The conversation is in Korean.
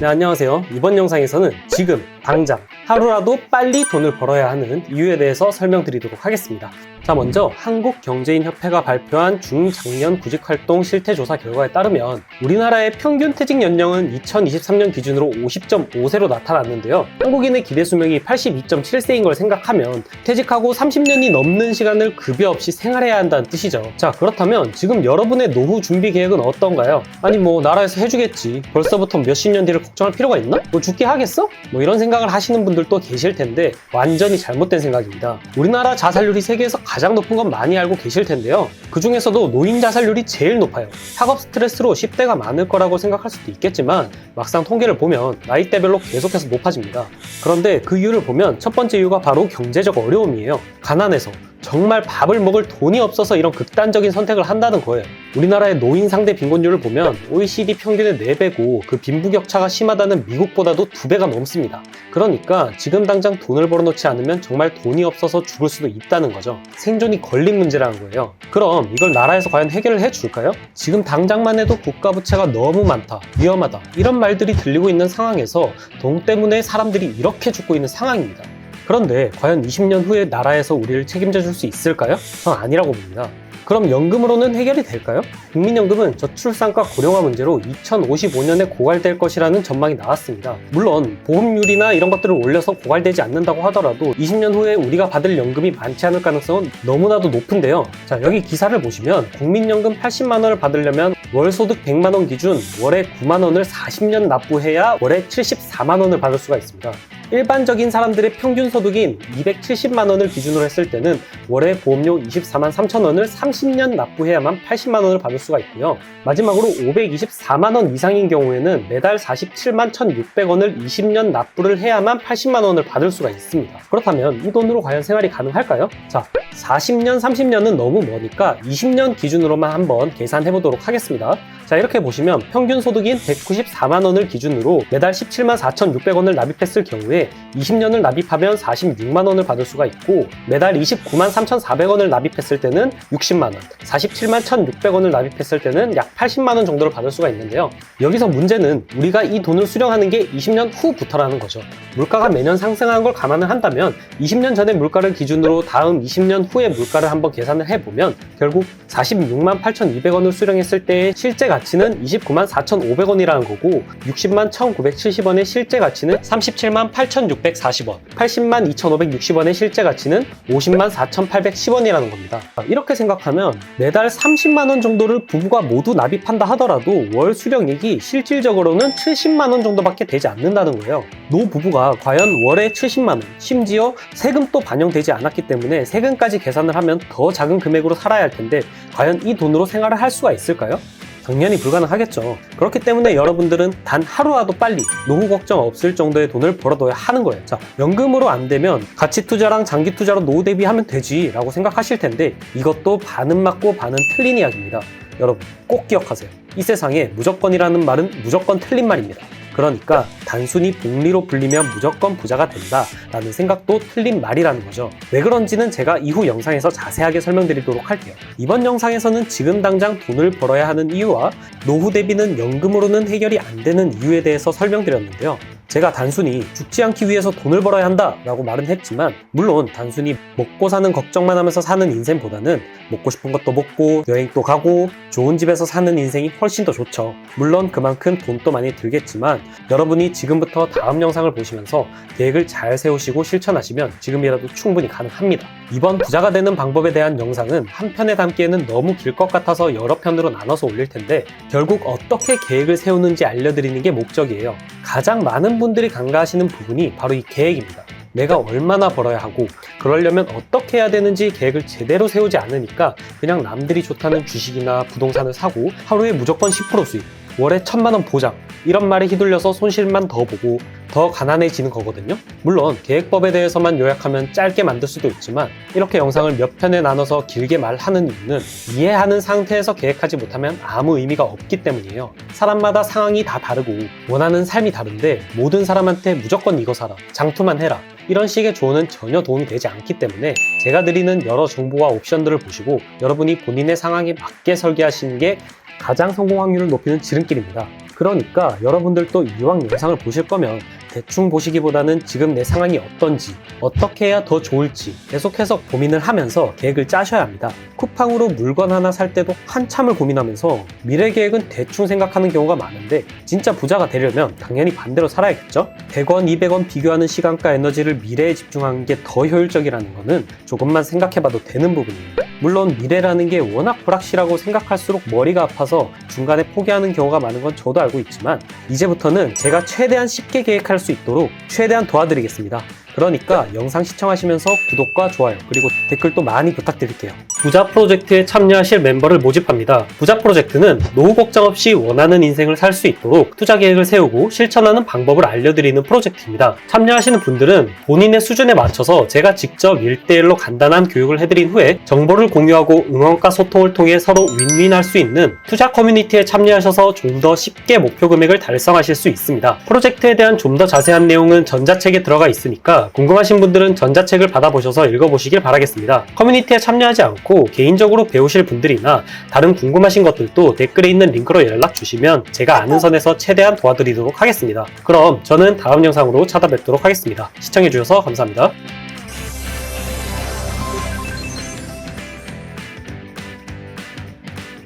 네, 안녕하세요. 이번 영상에서는 지금 당장 하루라도 빨리 돈을 벌어야 하는 이유에 대해서 설명드리도록 하겠습니다. 자, 먼저 한국경제인협회가 발표한 중장년 구직활동 실태조사 결과에 따르면 우리나라의 평균 퇴직 연령은 2023년 기준으로 50.5세로 나타났는데요. 한국인의 기대 수명이 82.7세인 걸 생각하면 퇴직하고 30년이 넘는 시간을 급여 없이 생활해야 한다는 뜻이죠. 자, 그렇다면 지금 여러분의 노후 준비 계획은 어떤가요? 아니 나라에서 해주겠지. 벌써부터 몇십 년 뒤를 걱정할 필요가 있나? 죽게 하겠어? 이런 생각을 하시는 분들도 계실 텐데 완전히 잘못된 생각입니다. 우리나라 자살률이 세계에서 가장 높은 건 많이 알고 계실 텐데요. 그 중에서도 노인 자살률이 제일 높아요. 학업 스트레스로 10대가 많을 거라고 생각할 수도 있겠지만 막상 통계를 보면 나이대별로 계속해서 높아집니다. 그런데 그 이유를 보면 첫 번째 이유가 바로 경제적 어려움이에요. 가난해서 정말 밥을 먹을 돈이 없어서 이런 극단적인 선택을 한다는 거예요. 우리나라의 노인 상대 빈곤율을 보면 OECD 평균의 4배고 그 빈부격차가 심하다는 미국보다도 2배가 넘습니다. 그러니까 지금 당장 돈을 벌어놓지 않으면 정말 돈이 없어서 죽을 수도 있다는 거죠. 생존이 걸린 문제라는 거예요. 그럼 이걸 나라에서 과연 해결을 해줄까요? 지금 당장만 해도 국가 부채가 너무 많다, 위험하다 이런 말들이 들리고 있는 상황에서 돈 때문에 사람들이 이렇게 죽고 있는 상황입니다. 그런데 과연 20년 후에 나라에서 우리를 책임져 줄 수 있을까요? 전 아니라고 봅니다. 그럼 연금으로는 해결이 될까요? 국민연금은 저출산과 고령화 문제로 2055년에 고갈될 것이라는 전망이 나왔습니다. 물론 보험료나 이런 것들을 올려서 고갈되지 않는다고 하더라도 20년 후에 우리가 받을 연금이 많지 않을 가능성은 너무나도 높은데요. 자, 여기 기사를 보시면 국민연금 80만 원을 받으려면 월 소득 100만 원 기준 월에 9만 원을 40년 납부해야 월에 74만 원을 받을 수가 있습니다. 일반적인 사람들의 평균 소득인 270만 원을 기준으로 했을 때는 월에 보험료 24만 3천 원을 30년 납부해야만 80만 원을 받을 수가 있고요. 마지막으로 524만 원 이상인 경우에는 매달 47만 1,600원을 20년 납부를 해야만 80만 원을 받을 수가 있습니다. 그렇다면 이 돈으로 과연 생활이 가능할까요? 자, 40년, 30년은 너무 머니까 20년 기준으로만 한번 계산해 보도록 하겠습니다. 자, 이렇게 보시면 평균 소득인 194만 원을 기준으로 매달 17만 4,600원을 납입했을 경우에 20년을 납입하면 46만 원을 받을 수가 있고 매달 29만 3,400원을 납입했을 때는 60만 원, 47만 1,600원을 납입했을 때는 약 80만 원 정도를 받을 수가 있는데요. 여기서 문제는 우리가 이 돈을 수령하는 게 20년 후부터라는 거죠. 물가가 매년 상승하는 걸 감안을 한다면 20년 전의 물가를 기준으로 다음 20년 후의 물가를 한번 계산을 해보면 결국 46만 8,200원을 수령했을 때의 실제 가치는 29만 4,500원이라는 거고 60만 1,970원의 실제 가치는 37만 8,640원, 80만 2,560원의 실제 가치는 50만 4,810원이라는 겁니다. 이렇게 생각하면 매달 30만 원 정도를 부부가 모두 납입한다 하더라도 월 수령액이 실질적으로는 70만 원 정도밖에 되지 않는다는 거예요. 노부부가 과연 월에 70만 원, 심지어 세금도 반영되지 않았기 때문에 세금까지 계산을 하면 더 작은 금액으로 살아야 할 텐데 과연 이 돈으로 생활을 할 수가 있을까요? 당연히 불가능하겠죠. 그렇기 때문에 여러분들은 단 하루라도 빨리 노후 걱정 없을 정도의 돈을 벌어둬야 하는 거예요. 자, 연금으로 안 되면 가치 투자랑 장기 투자로 노후 대비하면 되지 라고 생각하실 텐데 이것도 반은 맞고 반은 틀린 이야기입니다. 여러분 꼭 기억하세요. 이 세상에 무조건이라는 말은 무조건 틀린 말입니다. 그러니까 단순히 복리로 불리면 무조건 부자가 된다 라는 생각도 틀린 말이라는 거죠. 왜 그런지는 제가 이후 영상에서 자세하게 설명드리도록 할게요. 이번 영상에서는 지금 당장 돈을 벌어야 하는 이유와 노후 대비는 연금으로는 해결이 안 되는 이유에 대해서 설명드렸는데요. 제가 단순히 죽지 않기 위해서 돈을 벌어야 한다 라고 말은 했지만 물론 단순히 먹고 사는 걱정만 하면서 사는 인생보다는 먹고 싶은 것도 먹고 여행도 가고 좋은 집에서 사는 인생이 훨씬 더 좋죠. 물론 그만큼 돈도 많이 들겠지만 여러분이 지금부터 다음 영상을 보시면서 계획을 잘 세우시고 실천하시면 지금이라도 충분히 가능합니다. 이번 부자가 되는 방법에 대한 영상은 한 편에 담기에는 너무 길 것 같아서 여러 편으로 나눠서 올릴 텐데 결국 어떻게 계획을 세우는지 알려드리는 게 목적이에요. 가장 많은 분들이 간과하시는 부분이 바로 이 계획입니다. 내가 얼마나 벌어야 하고 그러려면 어떻게 해야 되는지 계획을 제대로 세우지 않으니까 그냥 남들이 좋다는 주식이나 부동산을 사고 하루에 무조건 10% 수익, 월에 1,000만 원 보장 이런 말에 휘둘려서 손실만 더 보고 더 가난해지는 거거든요. 물론 계획법에 대해서만 요약하면 짧게 만들 수도 있지만 이렇게 영상을 몇 편에 나눠서 길게 말하는 이유는 이해하는 상태에서 계획하지 못하면 아무 의미가 없기 때문이에요. 사람마다 상황이 다 다르고 원하는 삶이 다른데 모든 사람한테 무조건 이거 사라, 장투만 해라 이런 식의 조언은 전혀 도움이 되지 않기 때문에 제가 드리는 여러 정보와 옵션들을 보시고 여러분이 본인의 상황에 맞게 설계하시는 게 가장 성공 확률을 높이는 지름길입니다. 그러니까 여러분들도 이왕 영상을 보실 거면 대충 보시기보다는 지금 내 상황이 어떤지, 어떻게 해야 더 좋을지 계속해서 고민을 하면서 계획을 짜셔야 합니다. 쿠팡으로 물건 하나 살 때도 한참을 고민하면서 미래 계획은 대충 생각하는 경우가 많은데 진짜 부자가 되려면 당연히 반대로 살아야겠죠? 100원, 200원 비교하는 시간과 에너지를 미래에 집중하는 게 더 효율적이라는 거는 조금만 생각해봐도 되는 부분입니다. 물론 미래라는 게 워낙 불확실하고 생각할수록 머리가 아파서 중간에 포기하는 경우가 많은 건 저도 알고 있지만 이제부터는 제가 최대한 쉽게 계획할 수 있도록 최대한 도와드리겠습니다. 그러니까 영상 시청하시면서 구독과 좋아요 그리고 댓글도 많이 부탁드릴게요. 부자 프로젝트에 참여하실 멤버를 모집합니다. 부자 프로젝트는 노후 걱정 없이 원하는 인생을 살 수 있도록 투자 계획을 세우고 실천하는 방법을 알려드리는 프로젝트입니다. 참여하시는 분들은 본인의 수준에 맞춰서 제가 직접 1대1로 간단한 교육을 해드린 후에 정보를 공유하고 응원과 소통을 통해 서로 윈윈할 수 있는 투자 커뮤니티에 참여하셔서 좀 더 쉽게 목표 금액을 달성하실 수 있습니다. 프로젝트에 대한 좀 더 자세한 내용은 전자책에 들어가 있으니까 궁금하신 분들은 전자책을 받아보셔서 읽어보시길 바라겠습니다. 커뮤니티에 참여하지 않고 개인적으로 배우실 분들이나 다른 궁금하신 것들도 댓글에 있는 링크로 연락 주시면 제가 아는 선에서 최대한 도와드리도록 하겠습니다. 그럼 저는 다음 영상으로 찾아뵙도록 하겠습니다. 시청해주셔서 감사합니다.